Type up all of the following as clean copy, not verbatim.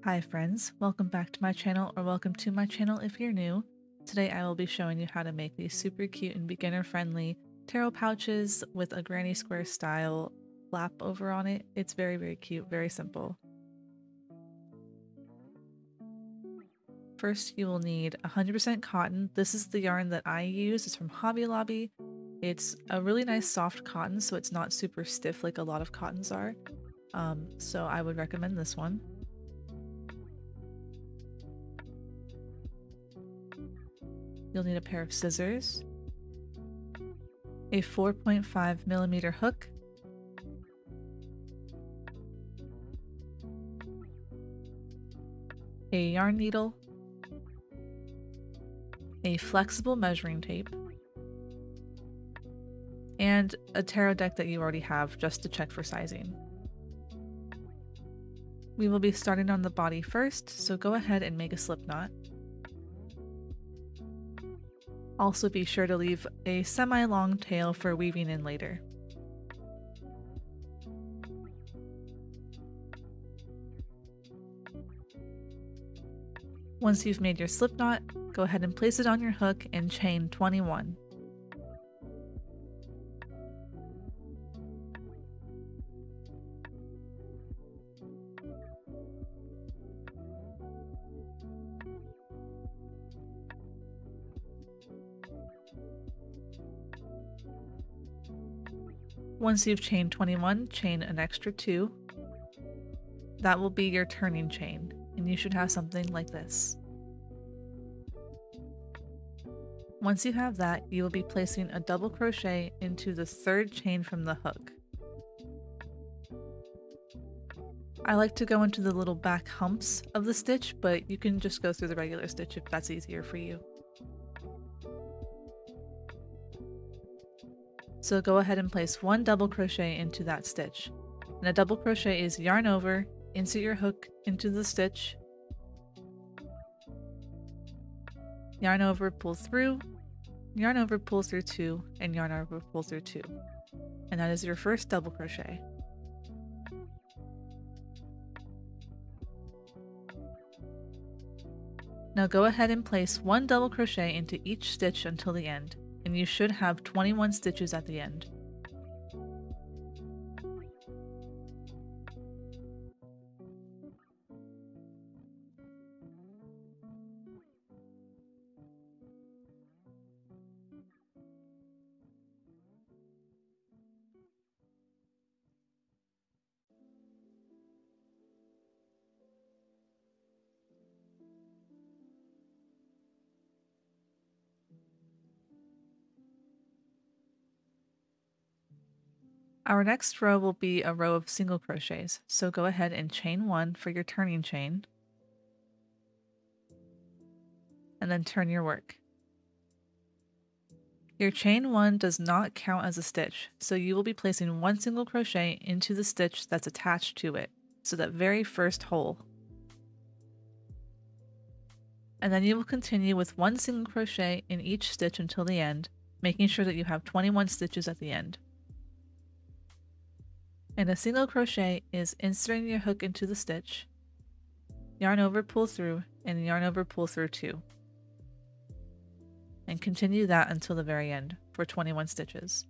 Hi friends, welcome back to my channel, or welcome to my channel if you're new. Today I will be showing you how to make these super cute and beginner friendly tarot pouches with a granny square style flap over on it. It's very cute, very simple. First you will need 100% cotton. This is the yarn that I use. It's from Hobby Lobby. It's a really nice soft cotton, so it's not super stiff like a lot of cottons are. So I would recommend this one. You'll need a pair of scissors, a 4.5mm hook, a yarn needle, a flexible measuring tape, and a tarot deck that you already have just to check for sizing. We will be starting on the body first, so go ahead and make a slip knot. Also be sure to leave a semi-long tail for weaving in later. Once you've made your slip knot, go ahead and place it on your hook and chain 21. Once you've chained 21, chain an extra 2. That will be your turning chain, and you should have something like this. Once you have that, you will be placing a double crochet into the third chain from the hook. I like to go into the little back humps of the stitch, but you can just go through the regular stitch if that's easier for you. So go ahead and place one double crochet into that stitch. And a double crochet is yarn over, insert your hook into the stitch, yarn over, pull through, yarn over, pull through 2, and yarn over, pull through 2. And that is your first double crochet. Now go ahead and place one double crochet into each stitch until the end, and you should have 21 stitches at the end. Our next row will be a row of single crochets, so go ahead and chain 1 for your turning chain, and then turn your work. Your chain 1 does not count as a stitch, so you will be placing one single crochet into the stitch that's attached to it, so that very first hole. And then you will continue with one single crochet in each stitch until the end, making sure that you have 21 stitches at the end. And a single crochet is inserting your hook into the stitch, yarn over, pull through, and yarn over, pull through 2. And continue that until the very end for 21 stitches.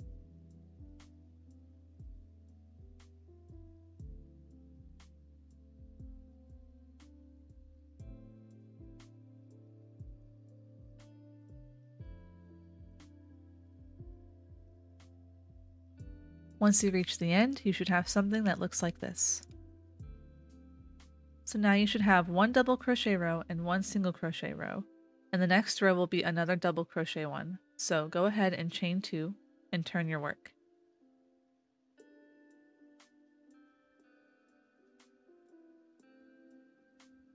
Once you reach the end, you should have something that looks like this. So now you should have one double crochet row and one single crochet row, and the next row will be another double crochet one. So go ahead and chain 2 and turn your work.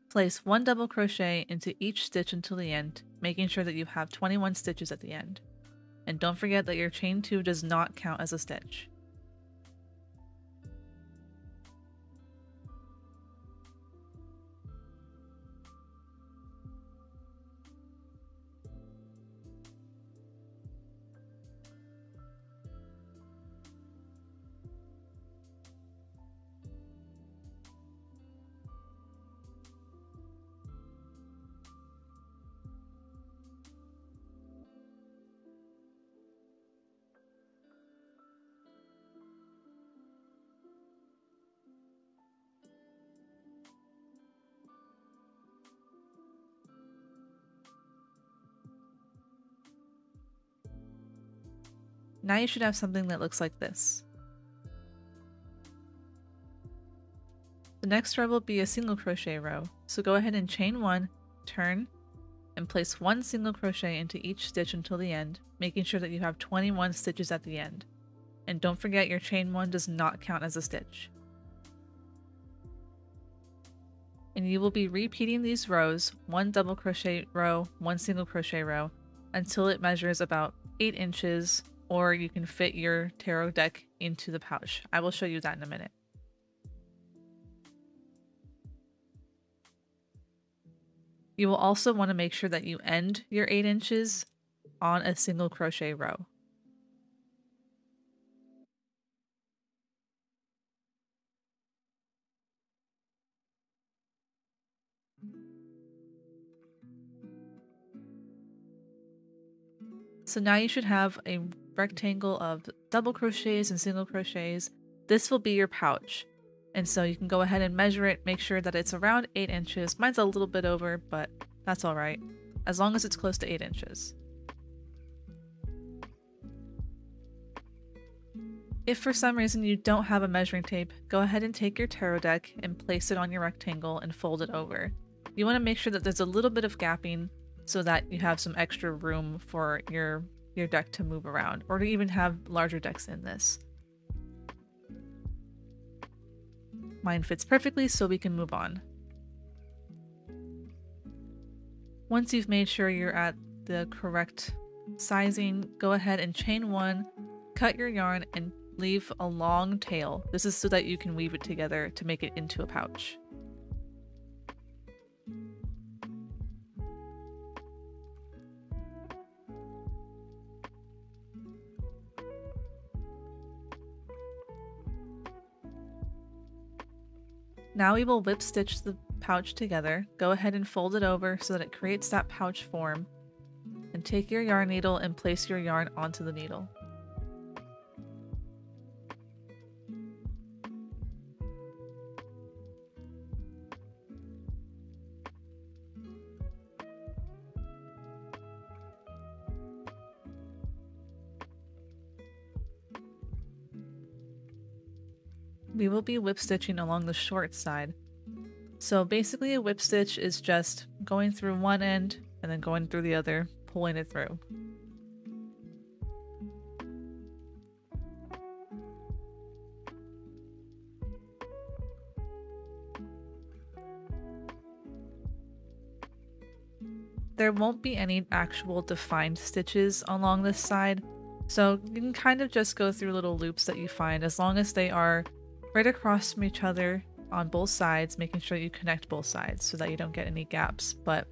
Place one double crochet into each stitch until the end, making sure that you have 21 stitches at the end. And don't forget that your chain 2 does not count as a stitch. Now you should have something that looks like this. The next row will be a single crochet row, so go ahead and chain 1, turn, and place 1 single crochet into each stitch until the end, making sure that you have 21 stitches at the end. And don't forget your chain 1 does not count as a stitch. And you will be repeating these rows, 1 double crochet row, 1 single crochet row, until it measures about 8 inches, or you can fit your tarot deck into the pouch. I will show you that in a minute. You will also want to make sure that you end your 8 inches on a single crochet row. So now you should have a rectangle of double crochets and single crochets. This will be your pouch. And so you can go ahead and measure it, make sure that it's around 8 inches. Mine's a little bit over, but that's all right, as long as it's close to 8 inches. If for some reason you don't have a measuring tape, go ahead and take your tarot deck and place it on your rectangle and fold it over. You want to make sure that there's a little bit of gapping so that you have some extra room for your deck to move around, or to even have larger decks in this. Mine fits perfectly, so we can move on. Once you've made sure you're at the correct sizing, go ahead and chain 1, cut your yarn, and leave a long tail. This is so that you can weave it together to make it into a pouch. Now we will whip stitch the pouch together. Go ahead and fold it over so that it creates that pouch form. And take your yarn needle and place your yarn onto the needle. We will be whip stitching along the short side. So basically a whip stitch is just going through one end and then going through the other, pulling it through. There won't be any actual defined stitches along this side, so you can kind of just go through little loops that you find, as long as they are right across from each other on both sides, making sure you connect both sides so that you don't get any gaps. But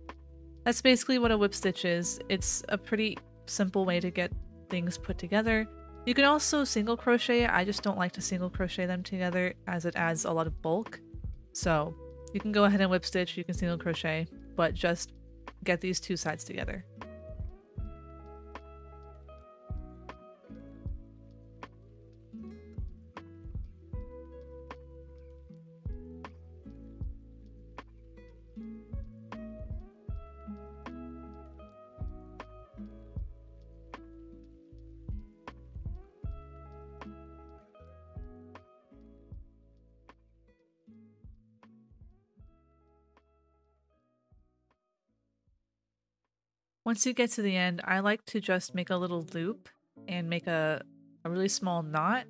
that's basically what a whip stitch is. It's a pretty simple way to get things put together. You can also single crochet. I just don't like to single crochet them together as it adds a lot of bulk. So you can go ahead and whip stitch, you can single crochet, but just get these two sides together. Once you get to the end, I like to just make a little loop and make a really small knot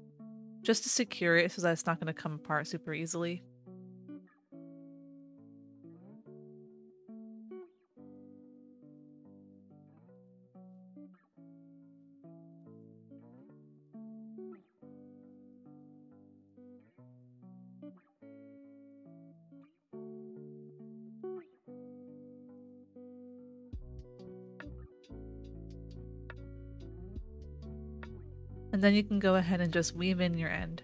just to secure it so that it's not going to come apart super easily. And then you can go ahead and just weave in your end.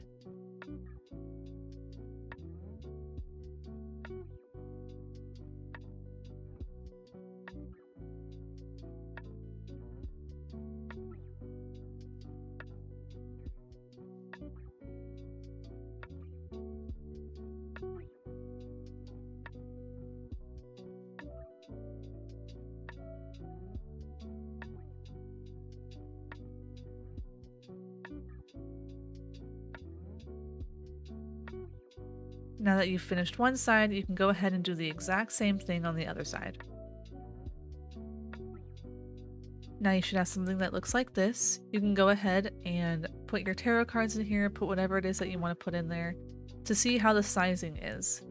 Now that you've finished one side, you can go ahead and do the exact same thing on the other side. Now you should have something that looks like this. You can go ahead and put your tarot cards in here, put whatever it is that you want to put in there to see how the sizing is.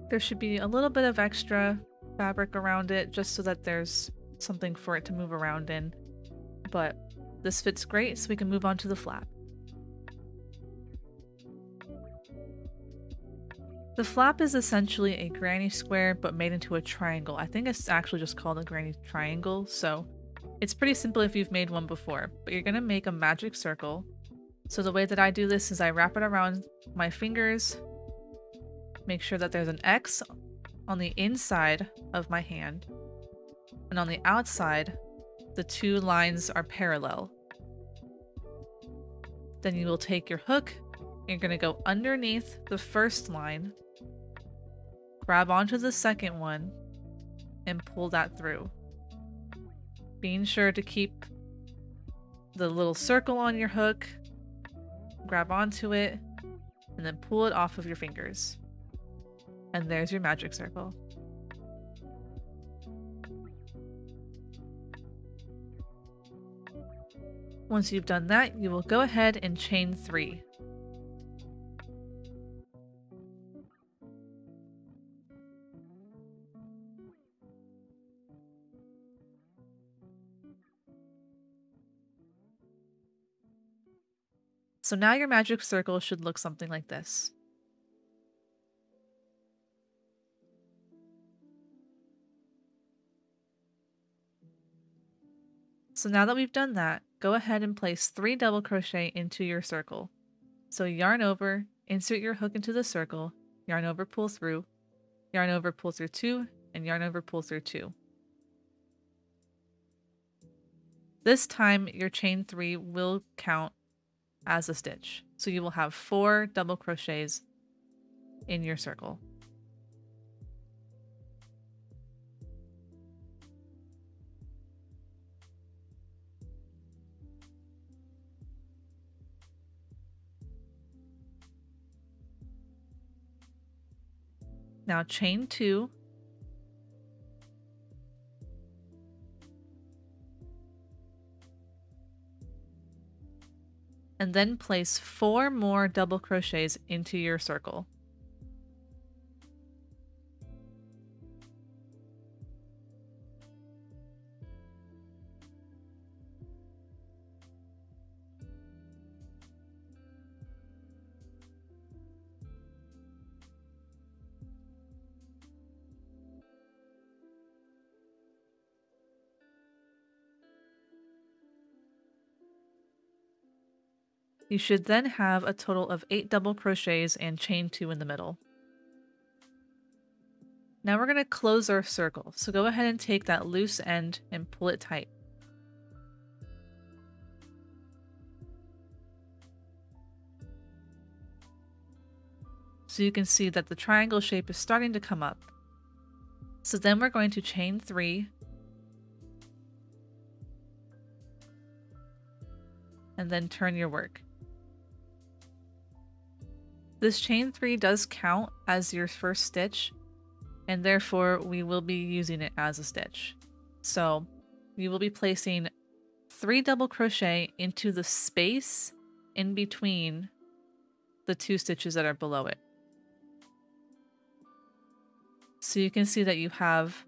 There should be a little bit of extra fabric around it just so that there's something for it to move around in, but this fits great, so we can move on to the flap. The flap is essentially a granny square but made into a triangle. I think it's actually just called a granny triangle, so it's pretty simple if you've made one before, but you're going to make a magic circle. So the way that I do this is I wrap it around my fingers, make sure that there's an X on the inside of my hand, and on the outside the two lines are parallel. Then you will take your hook, you're going to go underneath the first line, grab onto the second one, and pull that through. Being sure to keep the little circle on your hook, grab onto it, and then pull it off of your fingers. And there's your magic circle. Once you've done that, you will go ahead and chain 3. So now your magic circle should look something like this. So now that we've done that, go ahead and place 3 double crochet into your circle. So yarn over, insert your hook into the circle, yarn over, pull through 2, and yarn over, pull through 2. This time your chain 3 will count as a stitch. So you will have 4 double crochets in your circle. Now chain 2, and then place 4 more double crochets into your circle. You should then have a total of 8 double crochets and chain 2 in the middle. Now we're going to close our circle, so go ahead and take that loose end and pull it tight. So you can see that the triangle shape is starting to come up. So then we're going to chain 3, and then turn your work. This chain 3 does count as your first stitch, and therefore we will be using it as a stitch. So you will be placing 3 double crochet into the space in between the 2 stitches that are below it. So you can see that you have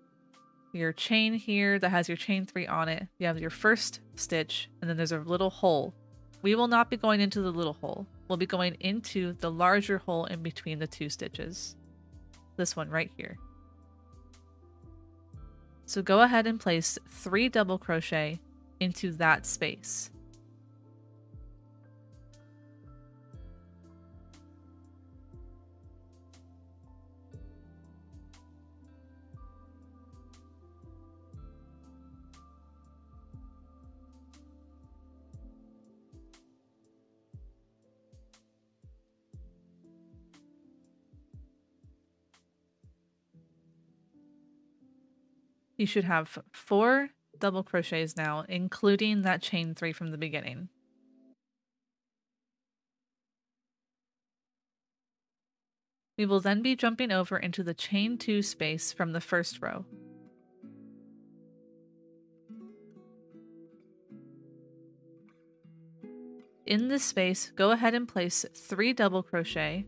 your chain here that has your chain 3 on it. You have your first stitch, and then there's a little hole. We will not be going into the little hole. We'll be going into the larger hole in between the 2 stitches. This one right here. So go ahead and place 3 double crochet into that space. You should have 4 double crochets now, including that chain 3 from the beginning. We will then be jumping over into the chain 2 space from the first row. In this space, go ahead and place 3 double crochet,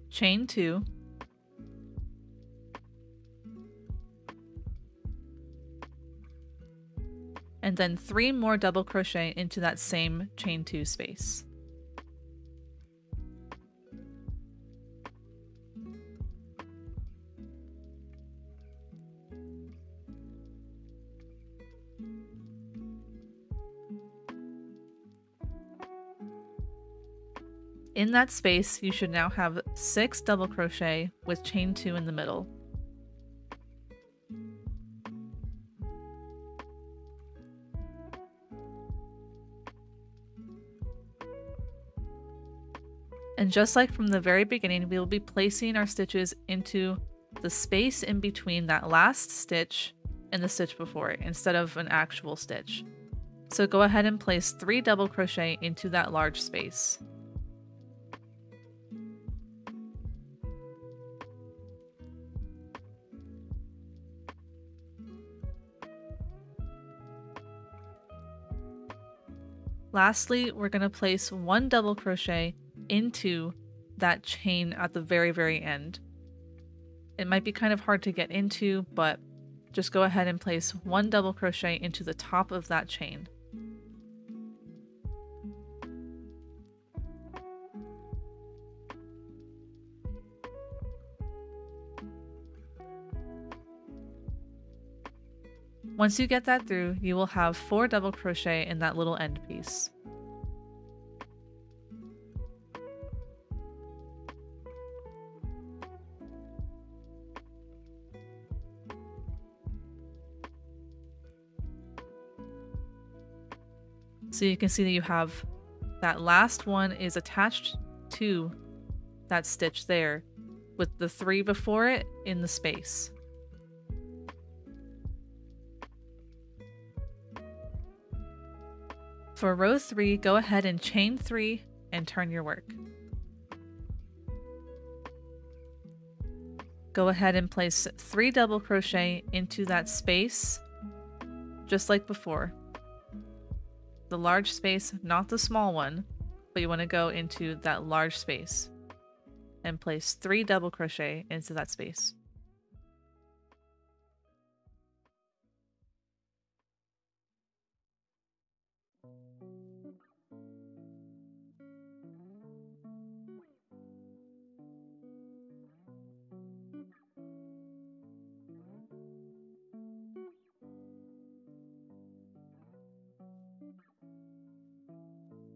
chain 2, and then 3 more double crochet into that same chain 2 space. In that space, you should now have 6 double crochet with chain 2 in the middle. And just like from the very beginning, we will be placing our stitches into the space in between that last stitch and the stitch before it, instead of an actual stitch. So go ahead and place 3 double crochet into that large space. Lastly, we're going to place 1 double crochet into that chain at the very end. It might be kind of hard to get into, but just go ahead and place 1 double crochet into the top of that chain. Once you get that through, you will have 4 double crochet in that little end piece. So you can see that you have that last one is attached to that stitch there, with the 3 before it in the space. For row 3, go ahead and chain 3 and turn your work. Go ahead and place 3 double crochet into that space, just like before. The large space, not the small one, but you want to go into that large space and place 3 double crochet into that space.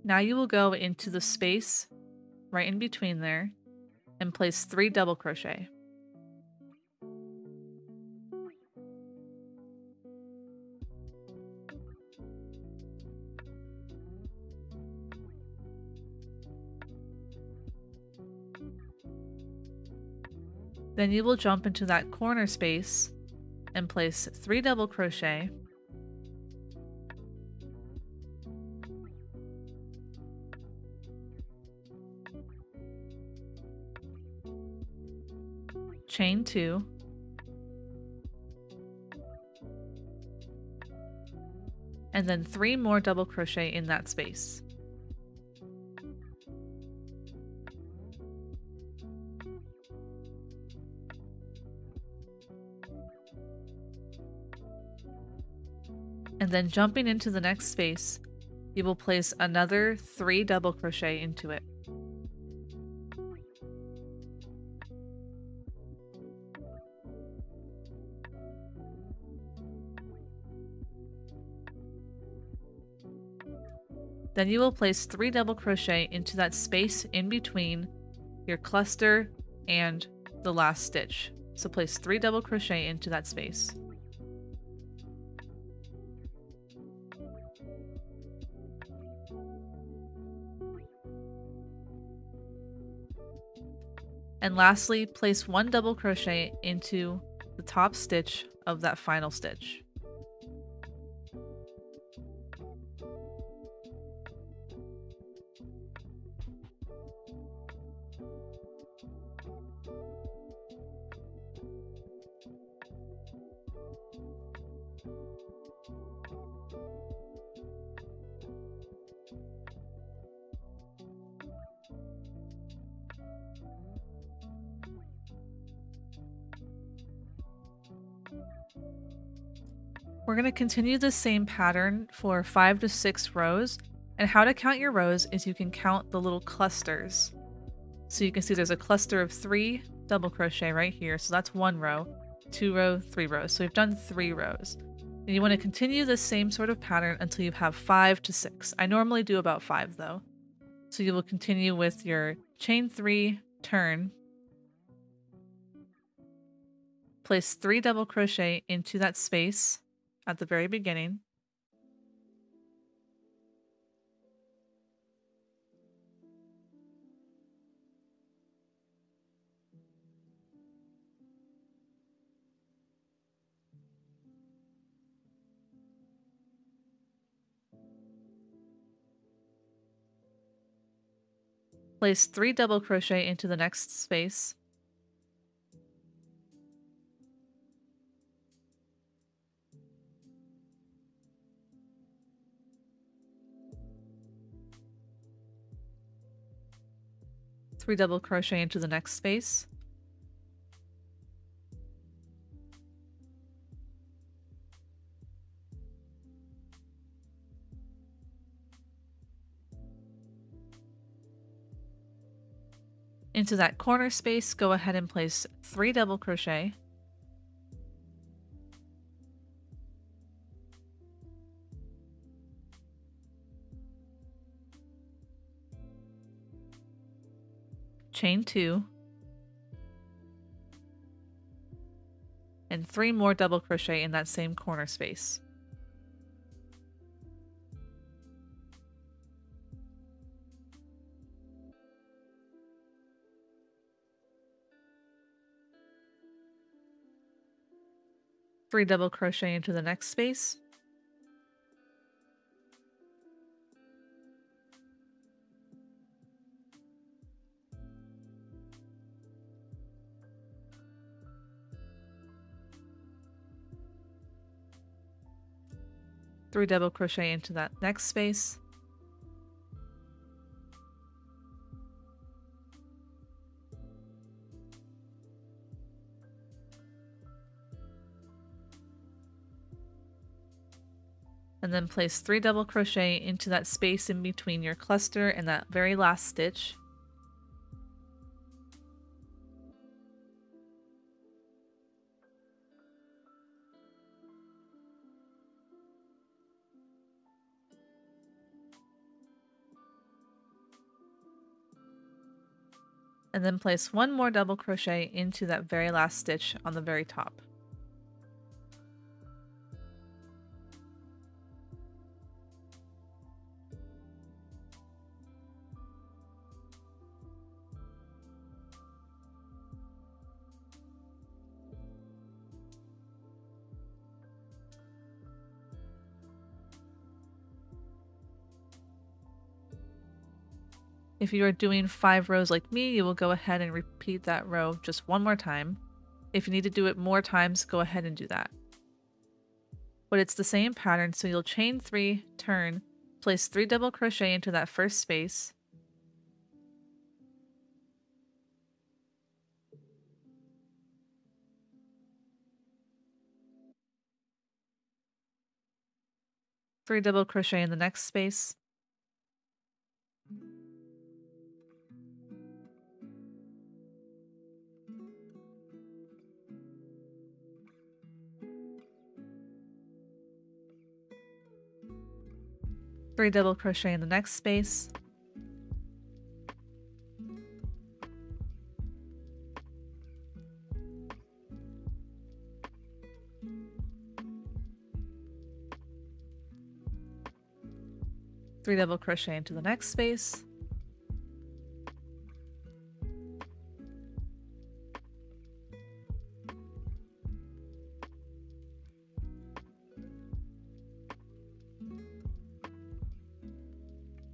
Now you will go into the space right in between there and place 3 double crochet. Then you will jump into that corner space and place 3 double crochet, chain 2, and then 3 more double crochet in that space. And then jumping into the next space, you will place another 3 double crochet into it. Then you will place 3 double crochet into that space in between your cluster and the last stitch. So place 3 double crochet into that space. And lastly, place 1 double crochet into the top stitch of that final stitch. We're going to continue the same pattern for 5 to 6 rows, and how to count your rows is you can count the little clusters. So you can see there's a cluster of 3 double crochet right here, so that's 1 row, 2 row, 3 rows. So we've done 3 rows. And you want to continue the same sort of pattern until you have 5 to 6. I normally do about 5 though. So you will continue with your chain 3, turn, place 3 double crochet into that space at the very beginning. Place 3 double crochet into the next space. Three double crochet into the next space. Into that corner space, go ahead and place 3 double crochet. Chain 2. And 3 more double crochet in that same corner space. Three double crochet into the next space. Three double crochet into that next space. And then place 3 double crochet into that space in between your cluster and that very last stitch. And then place 1 more double crochet into that very last stitch on the very top. If you are doing 5 rows like me, you will go ahead and repeat that row just 1 more time. If you need to do it more times, go ahead and do that. But it's the same pattern, so you'll chain 3, turn, place 3 double crochet into that first space. Three double crochet in the next space. Three double crochet in the next space. Three double crochet into the next space.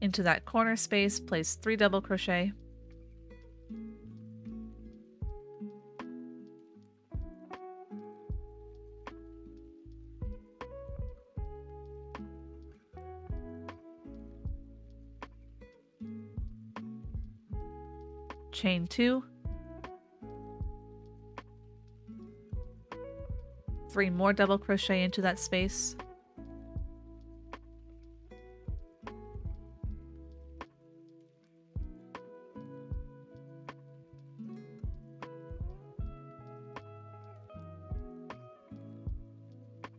Into that corner space, place 3 double crochet. Chain 2, 3 more double crochet into that space,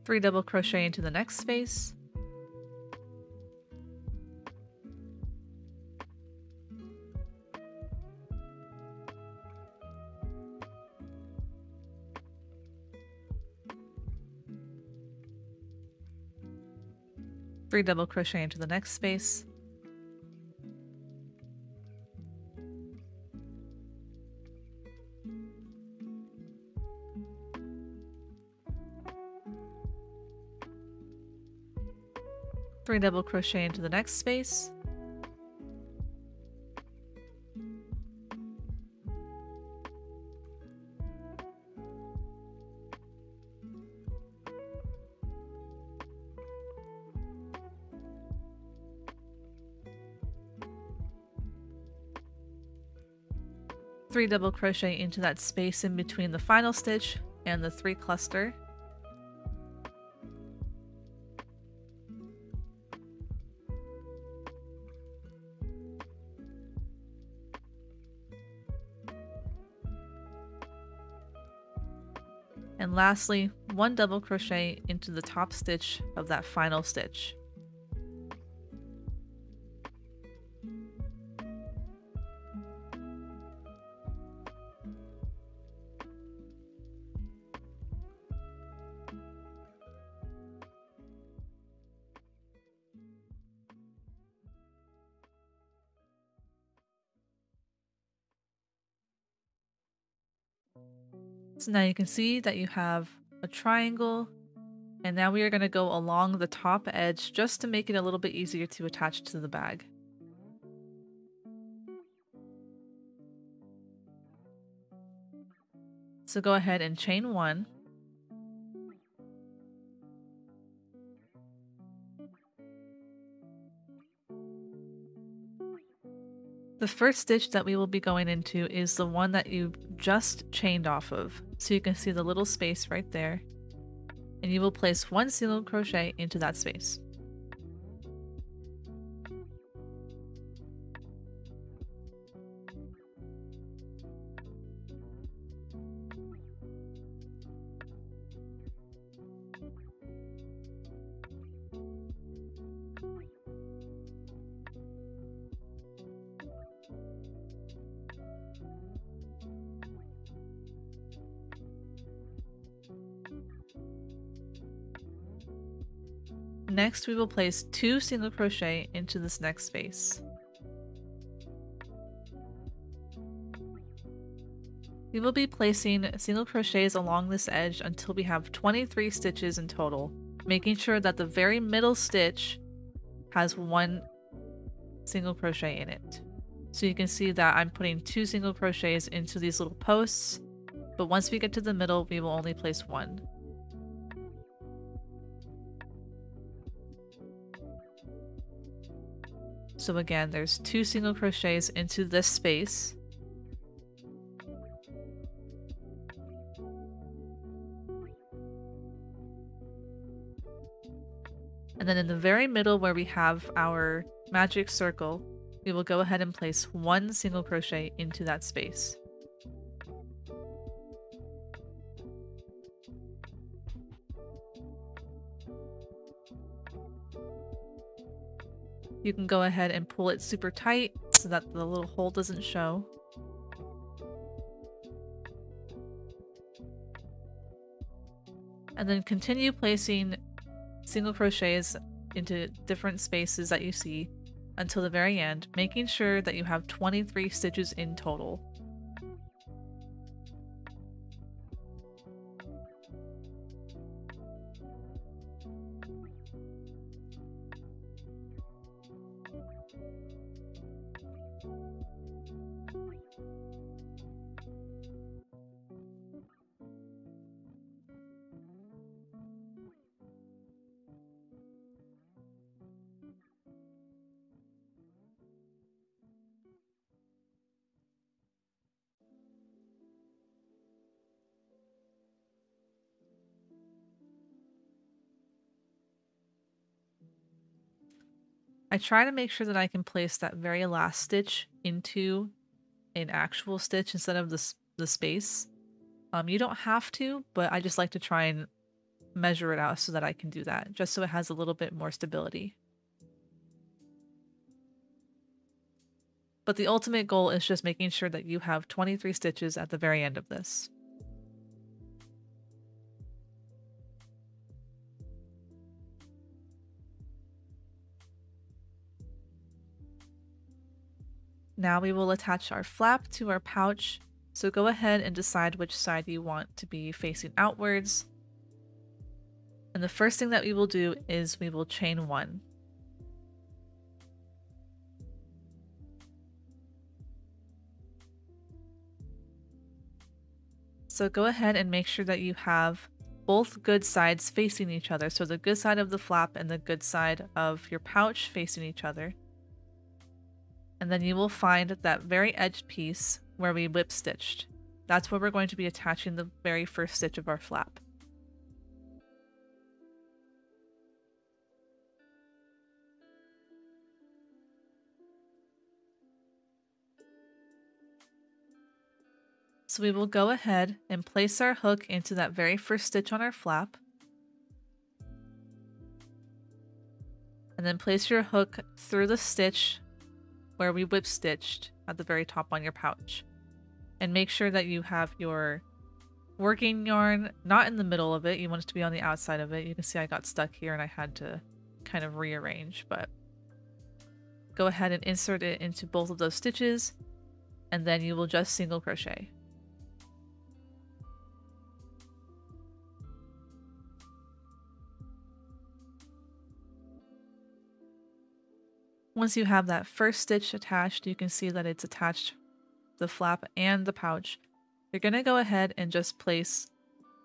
three double crochet into the next space, three double crochet into the next space, three double crochet into the next space, three double crochet into that space in between the final stitch and the 3 cluster, and lastly 1 double crochet into the top stitch of that final stitch. So now you can see that you have a triangle, and now we are going to go along the top edge just to make it a little bit easier to attach to the bag. So go ahead and chain 1. The first stitch that we will be going into is the one that you just chained off of. So you can see the little space right there. And you will place 1 single crochet into that space. Next, we will place 2 single crochet into this next space. We will be placing single crochets along this edge until we have 23 stitches in total, making sure that the very middle stitch has 1 single crochet in it. So you can see that I'm putting 2 single crochets into these little posts, but once we get to the middle, we will only place 1. So again, there's 2 single crochets into this space. And then in the very middle where we have our magic circle, we will go ahead and place 1 single crochet into that space. You can go ahead and pull it super tight so that the little hole doesn't show. And then continue placing single crochets into different spaces that you see until the very end, making sure that you have 23 stitches in total. I try to make sure that I can place that very last stitch into an actual stitch instead of the space. You don't have to, but I just like to try and measure it out so that I can do that, just so it has a little bit more stability. But the ultimate goal is just making sure that you have 23 stitches at the very end of this. Now we will attach our flap to our pouch, so go ahead and decide which side you want to be facing outwards. And the first thing that we will do is we will chain 1. So go ahead and make sure that you have both good sides facing each other, so the good side of the flap and the good side of your pouch facing each other. And then you will find that very edge piece where we whip stitched. That's where we're going to be attaching the very first stitch of our flap. So we will go ahead and place our hook into that very first stitch on our flap. And then place your hook through the stitch where we whip stitched at the very top on your pouch. And make sure that you have your working yarn not in the middle of it. You want it to be on the outside of it. You can see I got stuck here and I had to kind of rearrange, but go ahead and insert it into both of those stitches, and then you will just single crochet. Once you have that first stitch attached, you can see that it's attached the flap and the pouch. You're going to go ahead and just place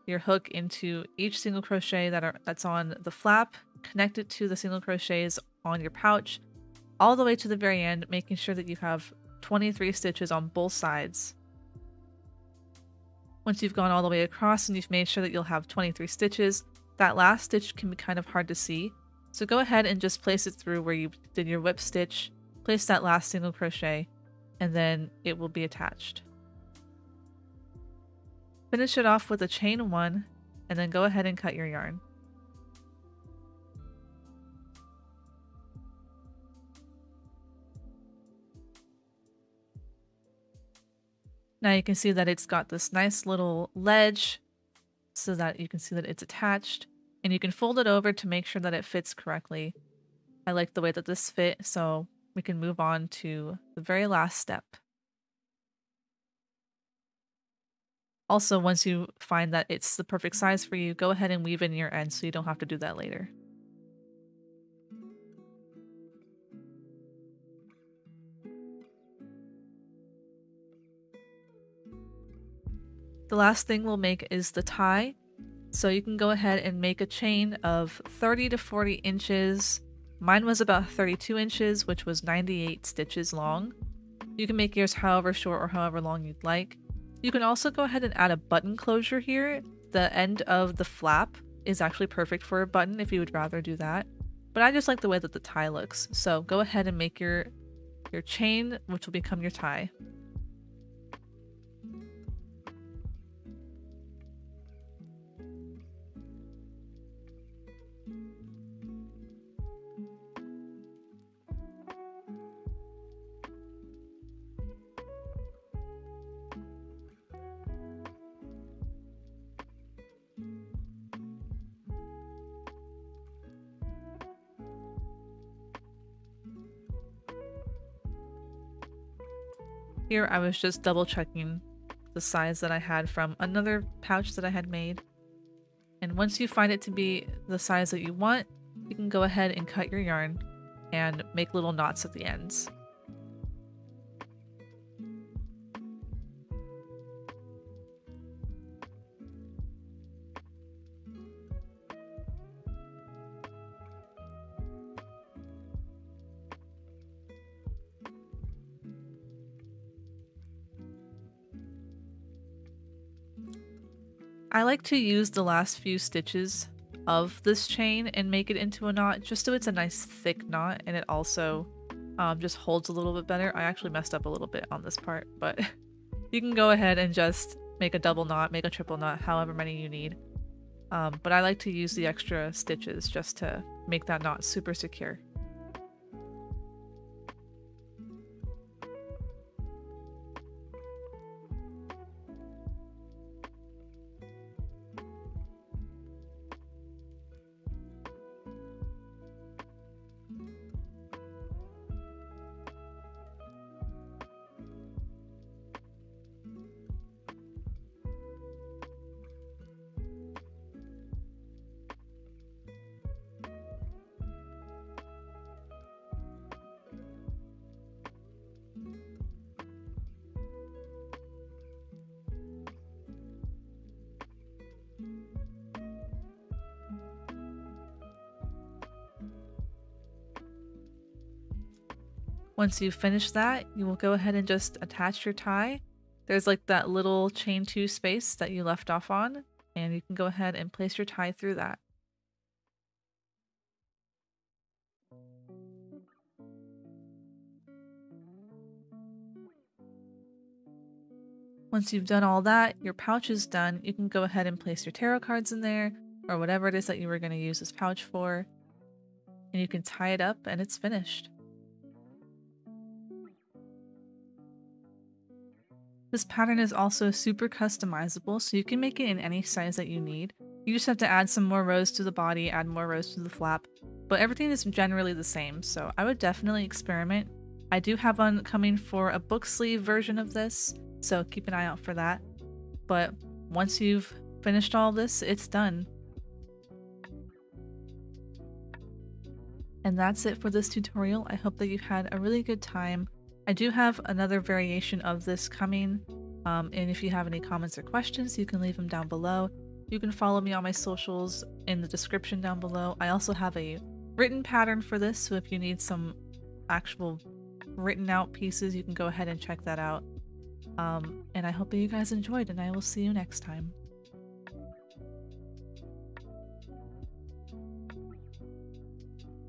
your hook into each single crochet that's on the flap, connect it to the single crochets on your pouch, all the way to the very end, making sure that you have 23 stitches on both sides. Once you've gone all the way across and you've made sure that you'll have 23 stitches, that last stitch can be kind of hard to see. So go ahead and just place it through where you did your whip stitch, place that last single crochet, and then it will be attached. Finish it off with a chain 1, and then go ahead and cut your yarn. Now you can see that it's got this nice little ledge so that you can see that it's attached. And you can fold it over to make sure that it fits correctly. I like the way that this fit, so we can move on to the very last step. Also, once you find that it's the perfect size for you, go ahead and weave in your end so you don't have to do that later. The last thing we'll make is the tie. So you can go ahead and make a chain of 30 to 40 inches. Mine was about 32 inches, which was 98 stitches long. You can make yours however short or however long you'd like. You can also go ahead and add a button closure here. The end of the flap is actually perfect for a button if you would rather do that. But I just like the way that the tie looks. So go ahead and make your chain, which will become your tie. Here I was just double checking the size that I had from another pouch that I had made. And once you find it to be the size that you want, you can go ahead and cut your yarn and make little knots at the ends. I like to use the last few stitches of this chain and make it into a knot, just so it's a nice thick knot and it also just holds a little bit better. I actually messed up a little bit on this part, but you can go ahead and just make a double knot, make a triple knot, however many you need. But I like to use the extra stitches just to make that knot super secure. Once you've finished that, you will go ahead and just attach your tie. There's like that little chain 2 space that you left off on, and you can go ahead and place your tie through that. Once you've done all that, your pouch is done. You can go ahead and place your tarot cards in there, or whatever it is that you were going to use this pouch for, and you can tie it up and it's finished. This pattern is also super customizable, so you can make it in any size that you need. You just have to add some more rows to the body, add more rows to the flap, but everything is generally the same, so I would definitely experiment. I do have one coming for a book sleeve version of this, so keep an eye out for that. But once you've finished all this, it's done. And that's it for this tutorial. I hope that you had a really good time. I do have another variation of this coming, and if you have any comments or questions, you can leave them down below. You can follow me on my socials in the description down below. I also have a written pattern for this, so if you need some actual written out pieces, you can go ahead and check that out. And I hope that you guys enjoyed, and I will see you next time.